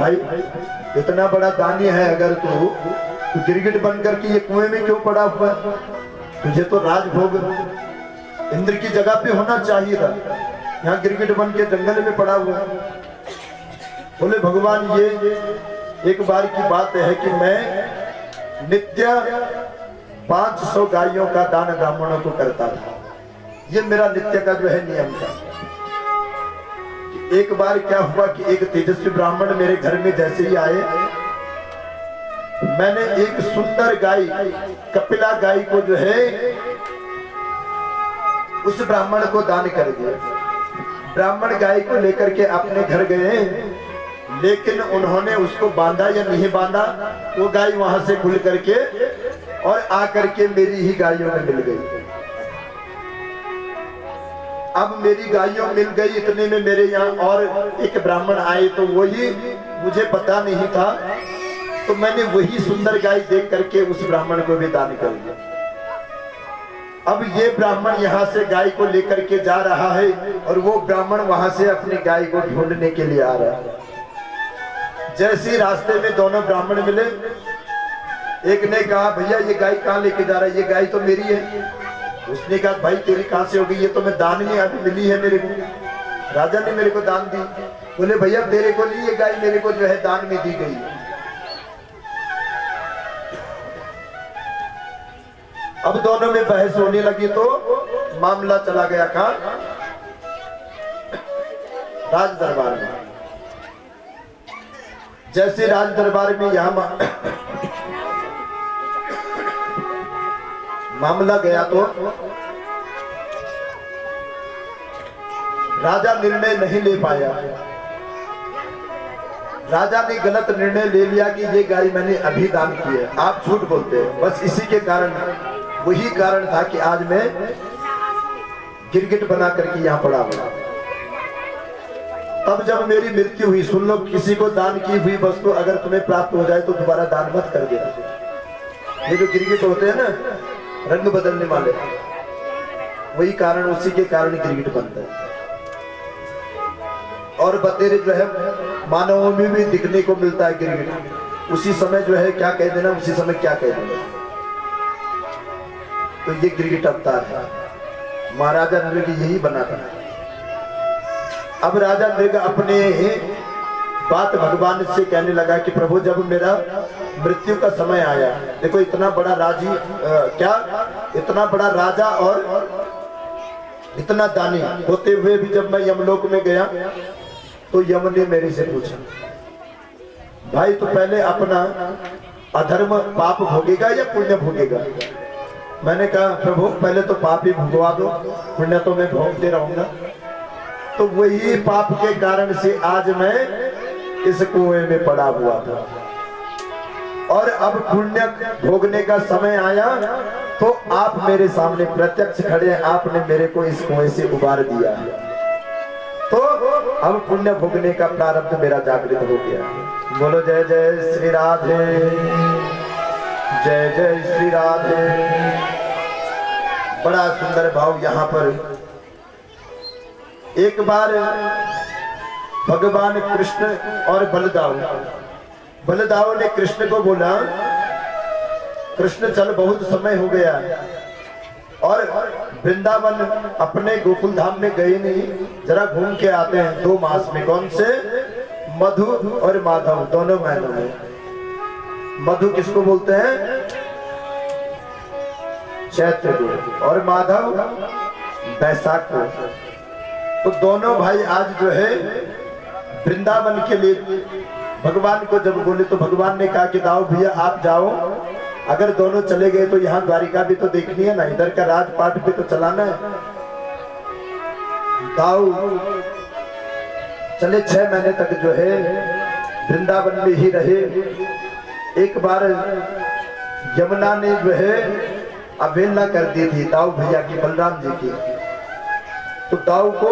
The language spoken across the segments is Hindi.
भाई इतना बड़ा दानी है, अगर तू गिरगिट बन करके ये कुएं में क्यों पड़ा हुआ है? तुझे तो राजभोग इंद्र की जगह पे होना चाहिए था, यहाँ गिरगिट बन के जंगल में पड़ा हुआ है। बोले भगवान ये एक बार की बात है कि मैं नित्य 500 गायों का दान ब्राह्मणों को करता था। ये मेरा नित्य का जो है नियम था। एक बार क्या हुआ कि एक तेजस्वी ब्राह्मण मेरे घर में जैसे ही आए, मैंने एक सुंदर गाय, कपिला गाय को जो है उस ब्राह्मण को दान कर दिया। ब्राह्मण गाय को लेकर के अपने घर गए, लेकिन उन्होंने उसको बांधा या नहीं बांधा, वो गाय वहां से खुल करके और आकर के मेरी ही गायों में मिल गई। अब मेरी गायों मिल गई, इतने में मेरे यहाँ और एक ब्राह्मण आए, तो वही मुझे पता नहीं था, तो मैंने वही सुंदर गाय देख करके उस ब्राह्मण को भी दान कर दिया। अब ये ब्राह्मण यहाँ से गाय को लेकर के जा रहा है और वो ब्राह्मण वहां से अपनी गाय को ढूंढने के लिए आ रहा है। जैसे रास्ते में दोनों ब्राह्मण मिले, एक ने कहा भैया ये गाय कहाँ लेके जा रहा है? ये गाय तो मेरी है। उसने कहा भाई तेरी कहां से होगी? ये तो मैं दान में अभी मिली है मेरे को, राजा ने मेरे को दान दी। बोले भैया तेरे को नहीं, ये गाय मेरे को जो है दान में दी गई। अब दोनों में बहस होने लगी तो मामला चला गया कहां? राज दरबार में। जैसे राज दरबार में यहां मामला गया तो राजा निर्णय नहीं ले पाया। राजा ने गलत निर्णय ले लिया कि ये गाय मैंने अभी दान की है, आप झूठ बोलते हैं। बस इसी के कारण, वही कारण था कि आज मैं गिरगिट बना करके यहाँ पड़ा हुआ। तब जब मेरी मृत्यु हुई, सुन लो, किसी को दान की हुई वस्तु अगर तुम्हें प्राप्त हो जाए तो दोबारा दान मत कर देना। ये जो गिरगिट होते हैं ना, रंग बदलने वाले, वही कारण, उसी के कारण गिरगिट बनता है। और बतेरे जो है मानवों में भी दिखने को मिलता है गिरगिट। उसी समय जो है क्या कह देना, उसी समय क्या कह देना। तो ये गिरगिट अवतार है। महाराजा नृग यही बना था। अब राजा नृग अपने बात भगवान से कहने लगा कि प्रभु जब मेरा मृत्यु का समय आया, देखो इतना बड़ा इतना बड़ा राजा और इतना दानी होते हुए भी जब मैं यमलोक में गया तो यम ने मेरे से पूछा भाई तो पहले अपना अधर्म पाप भोगेगा या पुण्य भोगेगा? मैंने कहा प्रभु पहले तो पाप ही भुगवा दो, पुण्य तो मैं भोगते रहूंगा। तो वही पाप के कारण से आज मैं इस कुएं में पड़ा हुआ था, और अब पुण्य भोगने का समय आया तो आप मेरे सामने प्रत्यक्ष खड़े हैं, आपने मेरे को इस कुएं से उबार दिया है, तो अब पुण्य भोगने का प्रारब्ध मेरा जागृत हो गया। बोलो जय जय श्री राधे, जय जय श्री राधे। बड़ा सुंदर भाव यहाँ पर। एक बार भगवान कृष्ण और बलदाव ने कृष्ण को बोला, कृष्ण चल बहुत समय हो गया और वृंदावन अपने गोकुल धाम में गए नहीं, जरा घूम के आते हैं 2 मास में। कौन से? मधु और माधव दोनों महीनों में। मधु किसको बोलते हैं? चैत्र को, और माधव बैसाख को। तो दोनों भाई आज जो है वृंदावन के लिए भगवान को जब बोले तो भगवान ने कहा कि दाऊ भैया आप जाओ, अगर दोनों चले गए तो यहाँ द्वारिका भी तो देखनी है ना, इधर का राजपाट भी तो चलाना है। दाऊ चले 6 महीने तक जो है वृंदावन में ही रहे। एक बार यमुना ने जो है अवहेलना कर दी थी दाऊ भैया की, बलराम जी की। तो दाऊ को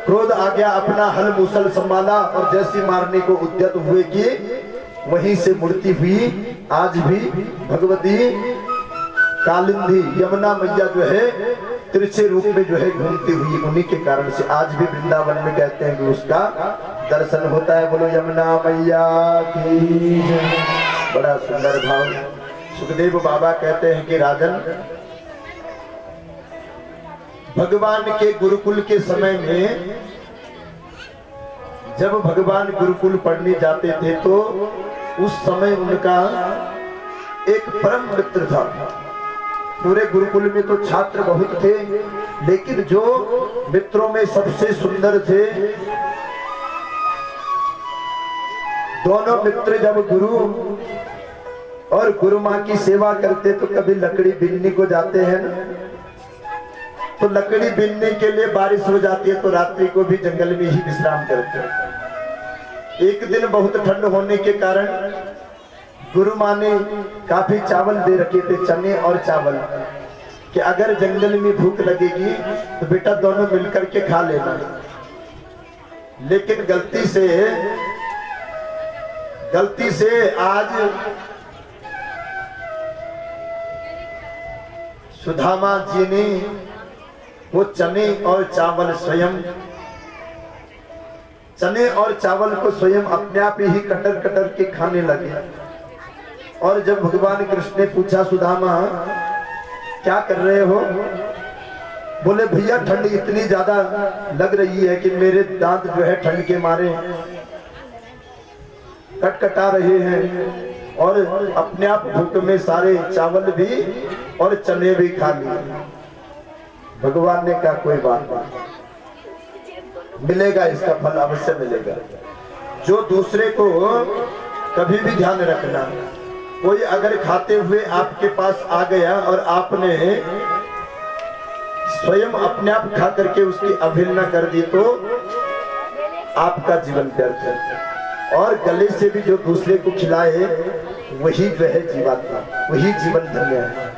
क्रोध आ गया, अपना हल मूसल संभाला और जैसी मारने को उद्यत हुए कि वहीं से मूर्ति हुई। आज भी भगवती कालिंदी यमुना मैया जो है तिरछे रूप में जो है घूमती हुई, उन्हीं के कारण से आज भी वृंदावन में कहते हैं कि उसका दर्शन होता है। बोलो यमुना मैया की जय। बड़ा सुंदर भाव। सुखदेव बाबा कहते हैं कि राजन, भगवान के गुरुकुल के समय में जब भगवान गुरुकुल पढ़ने जाते थे तो उस समय उनका एक परम मित्र था। पूरे गुरुकुल में तो छात्र बहुत थे, लेकिन जो मित्रों में सबसे सुंदर थे, दोनों मित्र जब गुरु और गुरु माँ की सेवा करते तो कभी लकड़ी बीनने को जाते हैं ना, तो लकड़ी बीनने के लिए बारिश हो जाती है तो रात्रि को भी जंगल में ही विश्राम करते हैं। एक दिन बहुत ठंड होने के कारण गुरु माँ ने काफी चावल दे रखे थे, चने और चावल, कि अगर जंगल में भूख लगेगी तो बेटा दोनों मिलकर के खा लेना। लेकिन गलती से आज सुदामा जी ने वो चने और चावल को स्वयं अपने आप ही कटर के खाने लगे। और जब भगवान कृष्ण ने पूछा, सुदामा क्या कर रहे हो? बोले भैया ठंड इतनी ज्यादा लग रही है कि मेरे दांत जो है ठंड के मारे कटकटा रहे हैं और अपने आप भूख में सारे चावल भी और चने भी खा लिए। भगवान ने कहा कोई बात नहीं, मिलेगा, इसका फल अवश्य मिलेगा। जो दूसरे को कभी भी ध्यान रखना, कोई अगर खाते हुए आपके पास आ गया और आपने स्वयं अपने आप खा करके उसकी अवहेलना कर दी तो आपका जीवन व्यर्थ है। और गले से भी जो दूसरे को खिलाए वही जो है जीवात्मा, वही जीवन धन्य है।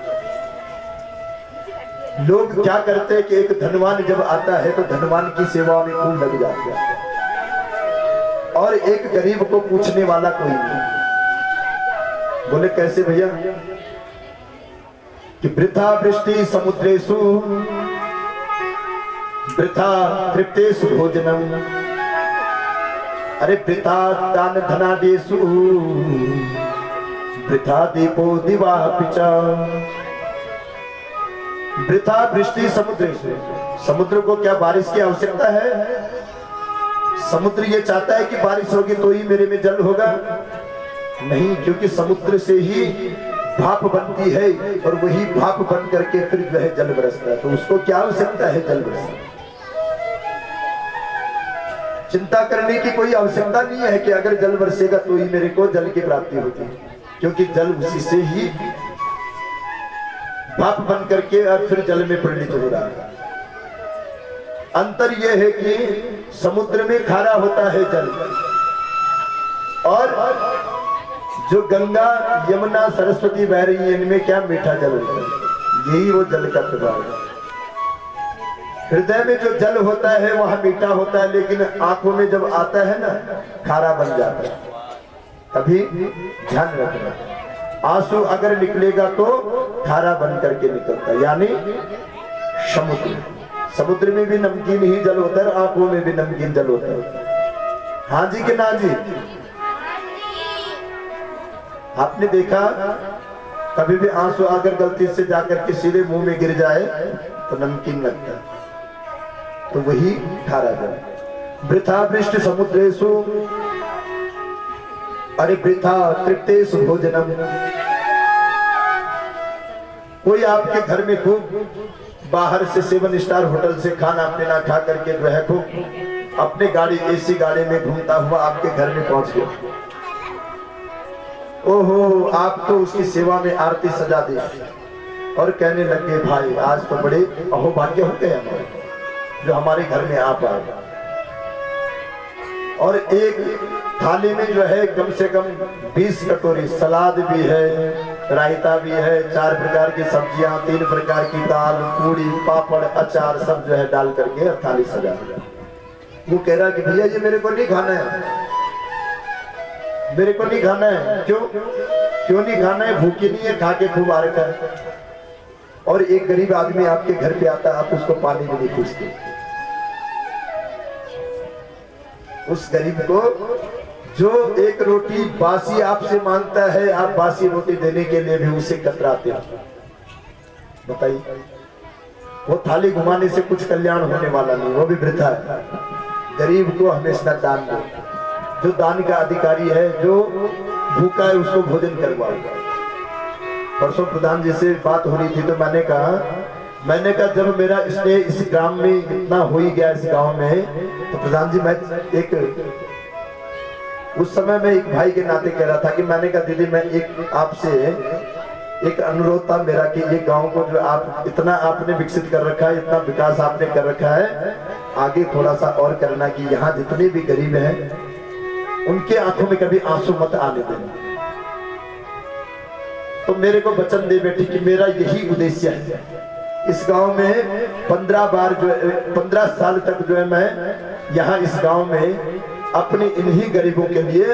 लोग क्या करते हैं कि एक धनवान जब आता है तो धनवान की सेवा में खूब लग जाते हैं और एक गरीब को पूछने वाला कोई नहीं। बोले कैसे भैया? कि वृथा वृष्टि समुद्रेषु वृथा तृप्तेषु भोजनम, अरे वृथा दान धनादेषु वृथा दीपो दिवापि च। वृथा वृष्टि समुद्र से, समुद्र को क्या बारिश की आवश्यकता है? समुद्र ये चाहता है कि बारिश होगी तो ही मेरे में जल होगा? नहीं, क्योंकि समुद्र से ही भाप बनती है और वही भाप बन करके फिर जो है जल बरसता है। तो उसको क्या आवश्यकता है? जल बरसना। चिंता करने की कोई आवश्यकता नहीं है कि अगर जल बरसेगा तो ही मेरे को जल की प्राप्ति होगी, क्योंकि जल उसी से ही भाप बन करके और फिर जल में परिणित हो रहा है। अंतर यह है कि समुद्र में खारा होता है जल, और जो गंगा यमुना सरस्वती बह रही है इनमें क्या मीठा जल होता है। यही वो जल का प्रभाव है। हृदय में जो जल होता है वह मीठा होता है, लेकिन आंखों में जब आता है ना खारा बन जाता है। कभी ध्यान रखना, आंसू अगर निकलेगा तो खारा बन करके निकलता है, यानी समुद्र में भी नमकीन ही जल होता है, आंखों में भी नमकीन जल होता है। हाँ जी कि ना जी? आपने देखा कभी भी आंसू अगर गलती से जाकर के सीधे मुंह में गिर जाए तो नमकीन लगता है, तो वही खारा जल। वृथा वृष्टि समुद्रेषु अरे वृथा तृप्तेषु भोजनम। कोई आपके घर में खूब बाहर से 7 स्टार होटल से खाना पीना खा करके जो है खूब अपने गाड़ी एसी गाड़ी में घूमता हुआ आपके घर में पहुंच गया। ओहो, आप तो उसकी सेवा में आरती सजा दी और कहने लगे भाई आज तो बड़े अहोभाग्य हो गए हमारे जो हमारे घर में आप आए। और एक थाली में जो है कम से कम 20 कटोरी सलाद भी है, रायता भी है, 4 प्रकार की सब्जियां, 3 प्रकार की दाल, पूड़ी, पापड़, अचार सब जो है डाल करके थाली सजा दिया। वो कह रहा कि भैया ये मेरे को नहीं खाना है, मेरे को नहीं खाना है। क्यों नहीं खाना है? भूखी नहीं है, खा के खूब आ रखा है। और एक गरीब आदमी आपके घर पे आता है, आप उसको पानी भी नहीं पूछते। उस गरीब को जो एक रोटी बासी आपसे मांगता है, आप बासी रोटी देने के लिए भी उसे कतराते हो। बताइए, वो थाली घुमाने से कुछ कल्याण होने वाला नहीं, वो भी वृथा है। गरीब को हमेशा दान दो, जो दान का अधिकारी है, जो भूखा है उसको भोजन करवाओ। परसों प्रधान जी से बात हो रही थी तो मैंने कहा जब मेरा स्टे इस ग्राम में इतना हो ही गया, इस गांव में, तो प्रधान जी मैं उस समय में एक भाई के नाते कह रहा था कि मैंने कहा दीदी मैं एक आपसे एक अनुरोध था मेरा कि ये गांव को जो आप इतना आपने विकसित कर रखा है, इतना विकास आपने कर रखा है, आगे थोड़ा सा और करना कि यहाँ जितने भी गरीब हैं उनके आंखों में कभी आंसू मत आने देना। तो मेरे को वचन दे बेटी कि मेरा यही उद्देश्य है। इस गांव में 15 साल तक जो है मैं यहाँ इस गांव में अपने इन्हीं गरीबों के लिए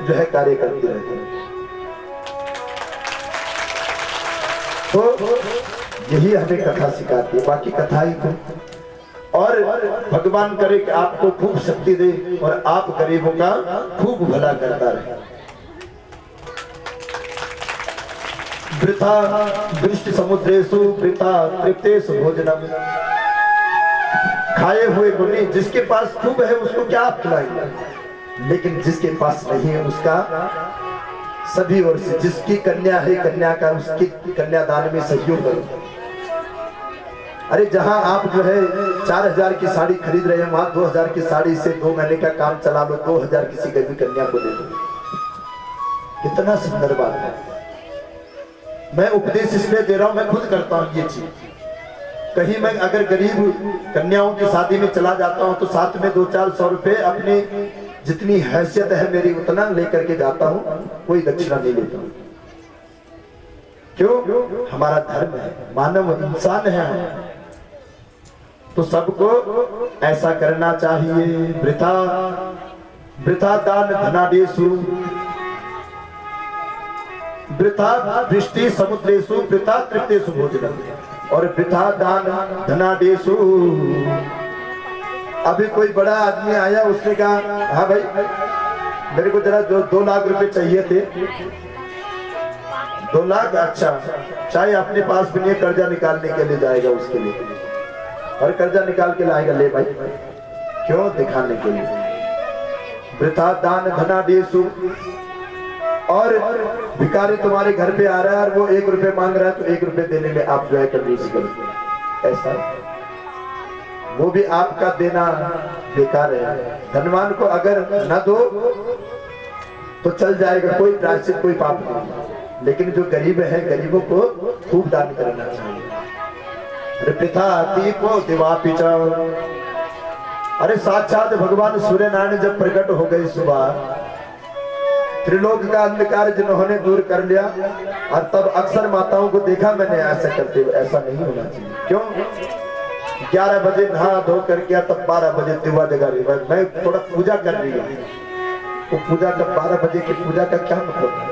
जो है कार्य करती रहती हूँ। तो यही हमें कथा सिखाती है, बाकी कथा ही तो। और भगवान करे कि आपको खूब शक्ति दे और आप गरीबों का खूब भला करता रहे। वृथा दृष्टि समुद्रेषु वृथा तृप्तेषु भोजनम। खाए हुए को नहीं, जिसके पास खूब है उसको क्या आप खिलाएंगे, लेकिन जिसके पास नहीं है उसका सभी ओर से, जिसकी कन्या है कन्या का उसकी कन्यादान में सहयोग करो। अरे जहां आप जो है 4000 की साड़ी खरीद रहे हैं, वहां 2000 की साड़ी से 2 महीने का काम चला लो, 2000 किसी गरीब कन्या को दे दो। कितना सुंदर बात है। मैं उपदेश इसलिए दे रहा हूं, मैं खुद करता हूं ये चीज। कहीं मैं अगर गरीब कन्याओं की शादी में चला जाता हूं तो साथ में 200-400 रुपए अपने जितनी हैसियत है मेरी उतना लेकर के जाता हूं, कोई दक्षिणा नहीं लेता हूं। क्यों? हमारा धर्म है, मानव इंसान है, तो सबको ऐसा करना चाहिए। वृथा दान धनादेशु वृथा दृष्टि समुद्रेषु वृथा तृप्तेषु भोजनम। और वृथा दान धनादेशु। अभी कोई बड़ा आदमी आया, उसने कहा हाँ भाई मेरे को जरा जो 2 लाख रुपए चाहिए थे। 2 लाख? अच्छा, चाहे अपने पास भी नहीं, कर्जा निकालने के लिए जाएगा उसके लिए, और कर्जा निकाल के लाएगा, ले भाई। क्यों? दिखाने के लिए। वृथा दान धनादेशु। और भिखारी तुम्हारे घर पे आ रहा है और वो 1 रुपए मांग रहा है, तो 1 रुपए देने में आप जो है कंजूसी करो, ऐसा वो भी आपका देना बेकार है। धनवान को अगर न दो तो चल जाएगा, कोई प्रायश्चित कोई पाप नहीं, लेकिन जो गरीब है गरीबों को खूब दान करना चाहिए। पिता दीपो दिवापिच। अरे साक्षात भगवान सूर्य नारायण जब प्रकट हो गए सुबह, त्रिलोक का अंधकार जिन्होंने दूर कर लिया, और तब अक्सर माताओं को देखा मैंने ऐसा करते हुए। ऐसा नहीं होना चाहिए। क्यों? 11 बजे नहा धो कर किया, तब 12 बजे दिवा जगा रही। मैं थोड़ा पूजा कर रही हूँ, तो पूजा का 12 बजे की पूजा का क्या मतलब है?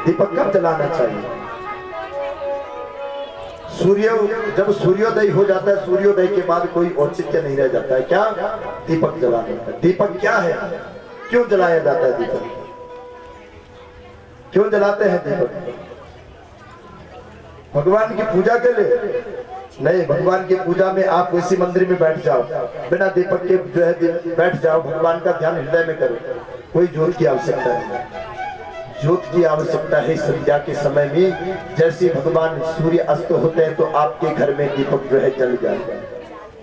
दीपक कब जलाना चाहिए? जब सूर्योदय हो जाता है, सूर्योदय के बाद कोई औचित्य नहीं रह जाता है। क्या? दीपक जलाने का। दीपक क्या है? क्यों जलाया जाता है दीपक? क्यों जलाते हैं दीपक? भगवान की पूजा के लिए नहीं। भगवान की पूजा में आप किसी मंदिर में बैठ जाओ, बिना दीपक के जो है बैठ जाओ, भगवान का ध्यान हृदय में करो, कोई ज्योत की आवश्यकता नहीं। ज्योत की आवश्यकता है संध्या के समय में। जैसे भगवान सूर्य अस्त होते हैं तो आपके घर में दीपक जो है जल जाए।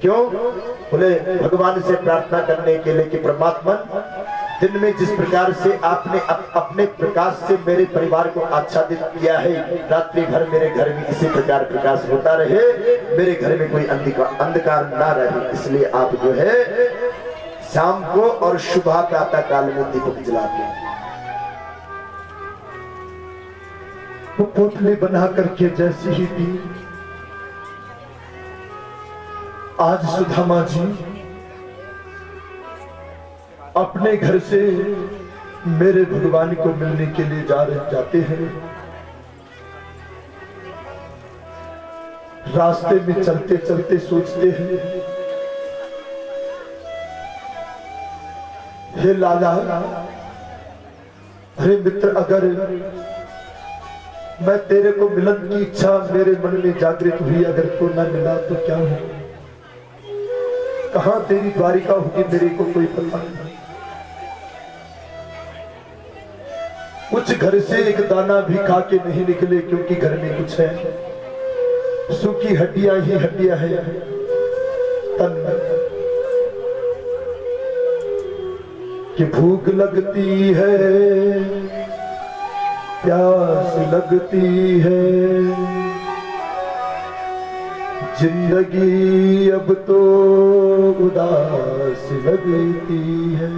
क्यों? बोले भगवान से प्रार्थना करने के लिए कि परमात्मा दिन में जिस प्रकार से आपने अपने प्रकाश से मेरे परिवार को आच्छादित किया है, रात्रि भर मेरे घर में इसी प्रकार प्रकाश होता रहे, मेरे घर में कोई अंधकार ना रहे। इसलिए आप जो है शाम को और सुबह प्रातः काल में दीपक जलाते हैं। वो पोटली बना करके जैसी ही थी, आज सुदामा जी अपने घर से मेरे भगवान को मिलने के लिए जाते हैं। रास्ते में चलते चलते सोचते हैं हे लाला, अरे मित्र, अगर मैं तेरे को मिलन की इच्छा मेरे मन में जागृत हुई, अगर तो न मिला तो क्या हो, कहां तेरी द्वारिका होगी मेरे को कोई पता नहीं। कुछ घर से एक दाना भी खा के नहीं निकले, क्योंकि घर में कुछ है, सूखी हड्डियां ही हड्डियां हैं तन में। कि भूख लगती है, प्यास लगती है, जिंदगी अब तो उदास लगती है।